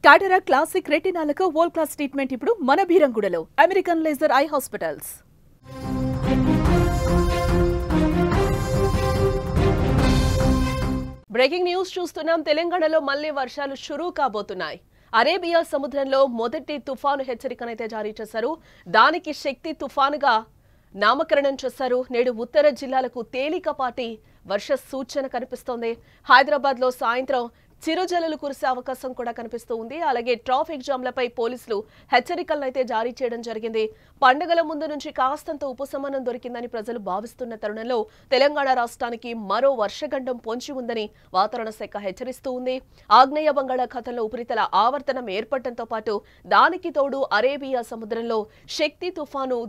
Cataract classic రెటినాలకు world class treatment ఇప్పుడు మన బీరంగూడలో American laser eye hospitals. Breaking news చూస్తున్నాం. తెలంగాణలో మళ్లీ వర్షాలు షురూ కాబోతున్నాయి. అరేబియా సముద్రంలో మొదటి తుఫాను హెచ్చరికనైతే జారీ చేశారు. దానికి శక్తి తుఫానుగా నామకరణం చేశారు. నేడు ఉత్తర జిల్లాలకు తేలికపాటి వర్ష సూచన కనిపిస్తోంది. హైదరాబాద్ లో సాయంత్రం చిరుజల్లులు కురిసే అవకాశం కూడా కనిపిస్తూ ఉంది. అలాగే ట్రాఫిక్ జామ్లపై పోలీసులు హెచ్చరికలను అయితే జారీ చేయడం జరిగింది. పండుగల ముందు నుంచి కాస్తంత ఉపశమనం దొరికిందని ప్రజలు భావిస్తున్న తరుణంలో తెలంగాణ రాష్ట్రానికి మరో వర్షగండం పొంచి ఉందని వాతావరణ శాఖ హెచ్చరిస్తూ ఉంది. ఆగ్నేయ బంగాళాఖాతంలో ఉపరితల ఆవర్తనం ఏర్పడటంతో పాటు దానికి తోడు అరేబియా సముద్రంలో శక్తి తుఫాను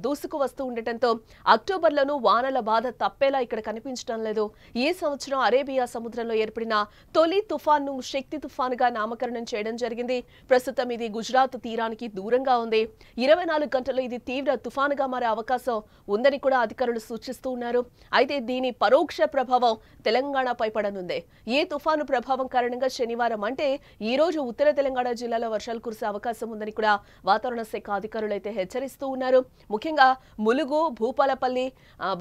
దూసుకు వస్తూ ఉండటంతో అక్టోబర్లోనూ వానల బాధ తప్పేలా ఇక్కడ కనిపించడం లేదు. ఈ సంవత్సరం అరేబియా సముద్రంలో ఏర్పడిన తొలి తుఫాన్ను శక్తి తుఫానుగా నామకరణం చేయడం జరిగింది. ప్రస్తుతం ఇది గుజరాత్ తీరానికి దూరంగా ఉంది. 24 గంటల్లో ఇది తీవ్ర తుఫానుగా మారే అవకాశం ఉందని కూడా అధికారులు సూచిస్తూ ఉన్నారు. అయితే దీని పరోక్ష ప్రభావం తెలంగాణపై పడనుంది. ఈ తుఫాను ప్రభావం కారణంగా శనివారం అంటే ఈ రోజు ఉత్తర తెలంగాణ జిల్లాలో వర్షాలు కురిసే అవకాశం ఉందని కూడా వాతావరణ శాఖ అధికారులు అయితే హెచ్చరిస్తూ ఉన్నారు. ముఖ్యంగా ములుగు, భూపాలపల్లి,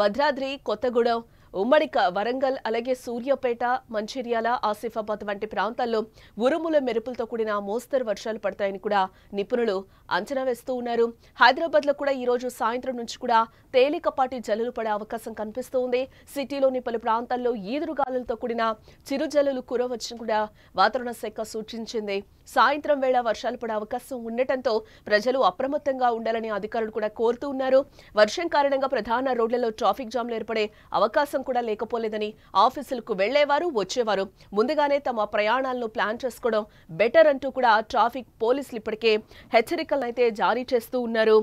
భద్రాద్రి కొత్తగూడెం, ఉమ్మడి వరంగల్, అలాగే సూర్యాపేట, మంచిర్యాల, ఆసిఫాబాద్ వంటి ప్రాంతాల్లో ఉరుముల మెరుపులతో కూడిన మోస్తరు వర్షాలు పడతాయని కూడా నిపుణులు అంచనా వేస్తూ ఉన్నారు. హైదరాబాద్ లో కూడా ఈ రోజు సాయంత్రం నుంచి కూడా తేలికపాటి జల్లులు పడే అవకాశం కనిపిస్తూ ఉంది. సిటీలోని పలు ప్రాంతాల్లో ఈదురుగాలులతో కూడిన చిరుజల్లులు కురవచ్చని కూడా వాతావరణ శాఖ సూచించింది. సాయంత్రం వేళ వర్షాలు పడే అవకాశం ఉండటంతో ప్రజలు అప్రమత్తంగా ఉండాలని అధికారులు కూడా కోరుతూ ఉన్నారు. వర్షం కారణంగా ప్రధాన రోడ్లలో ట్రాఫిక్ జామ్లు ఏర్పడే అవకాశం కూడా లేకపోలేదని ఆఫీసులకు వెళ్లేవారు, వచ్చేవారు ముందుగానే తమ ప్రయాణాలను ప్లాన్ చేసుకోవడం బెటర్ అంటూ కూడా ట్రాఫిక్ పోలీసులు ఇప్పటికే హెచ్చరికలను అయితే జారీ చేస్తూ ఉన్నారు.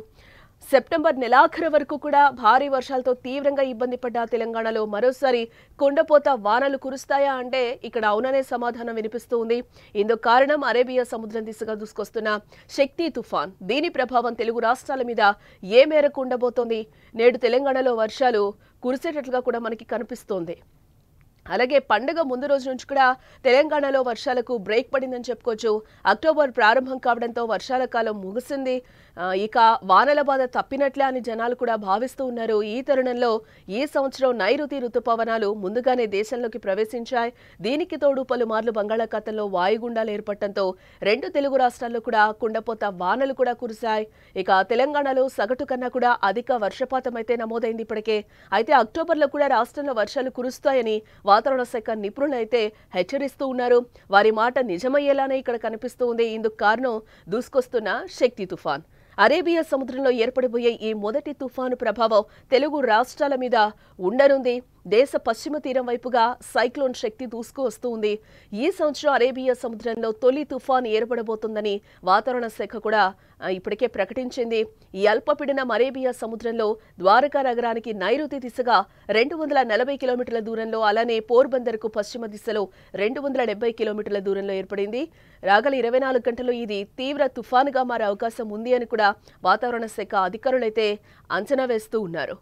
సెప్టెంబర్ నెలాఖరు వరకు కూడా భారీ వర్షాలతో తీవ్రంగా ఇబ్బంది పడ్డ తెలంగాణలో మరోసారి కుండపోత వానలు కురుస్తాయా అంటే ఇక్కడ అవుననే సమాధానం వినిపిస్తూ ఉంది. ఇందుకు కారణం అరేబియా సముద్రం దిశగా దూసుకొస్తున్న శక్తి తుఫాన్. దీని ప్రభావం తెలుగు రాష్ట్రాల మీద ఏ మేరకు ఉండబోతోంది? నేడు తెలంగాణలో వర్షాలు కురిసేటట్లుగా కూడా మనకి కనిపిస్తోంది. అలాగే పండుగ ముందు రోజు నుంచి కూడా తెలంగాణలో వర్షాలకు బ్రేక్ పడిందని చెప్పుకోవచ్చు. అక్టోబర్ ప్రారంభం కావడంతో వర్షాల కాలం ముగిసింది. ఇక వానల బాధ తప్పినట్లే అని జనాలు కూడా భావిస్తూ ఉన్నారు. ఈ తరుణంలో ఈ సంవత్సరం నైరుతి రుతుపవనాలు ముందుగానే దేశంలోకి ప్రవేశించాయి. దీనికి తోడు పలుమార్లు బంగాళాఖాతంలో వాయుగుండాలు ఏర్పడటంతో రెండు తెలుగు రాష్ట్రాల్లో కూడా కుండపోత వానలు కూడా కురిశాయి. ఇక తెలంగాణలో సగటు కన్నా కూడా అధిక వర్షపాతం అయితే నమోదైంది ఇప్పటికే. అయితే అక్టోబర్లో కూడా రాష్ట్రంలో వర్షాలు కురుస్తాయని వాతావరణ శాఖ నిపుణులు అయితే హెచ్చరిస్తూ ఉన్నారు. వారి మాట నిజమయ్యేలానే ఇక్కడ కనిపిస్తూ ఉంది. ఇందుకు కారణం దూసుకొస్తున్న శక్తి తుఫాన్. అరేబియా సముద్రంలో ఏర్పడబోయే ఈ మొదటి తుఫాను ప్రభావం తెలుగు రాష్ట్రాల మీద ఉండనుంది. దేశ పశ్చిమ తీరం వైపుగా సైక్లోన్ శక్తి దూసుకు వస్తూ ఉంది. ఈ సంవత్సరం అరేబియా సముద్రంలో తొలి తుఫాను ఏర్పడబోతుందని వాతావరణ శాఖ కూడా ఇప్పటికే ప్రకటించింది. ఈ అల్పపీడనం అరేబియా సముద్రంలో ద్వారకా నగరానికి నైరుతి దిశగా 240 కిలోమీటర్ల దూరంలో, అలానే పోర్బందర్కు పశ్చిమ దిశలో 270 కిలోమీటర్ల దూరంలో ఏర్పడింది. రాగల 24 గంటల్లో ఇది తీవ్ర తుఫానుగా మారే అవకాశం ఉంది అని కూడా వాతావరణ శాఖ అధికారులైతే అంచనా వేస్తూ ఉన్నారు.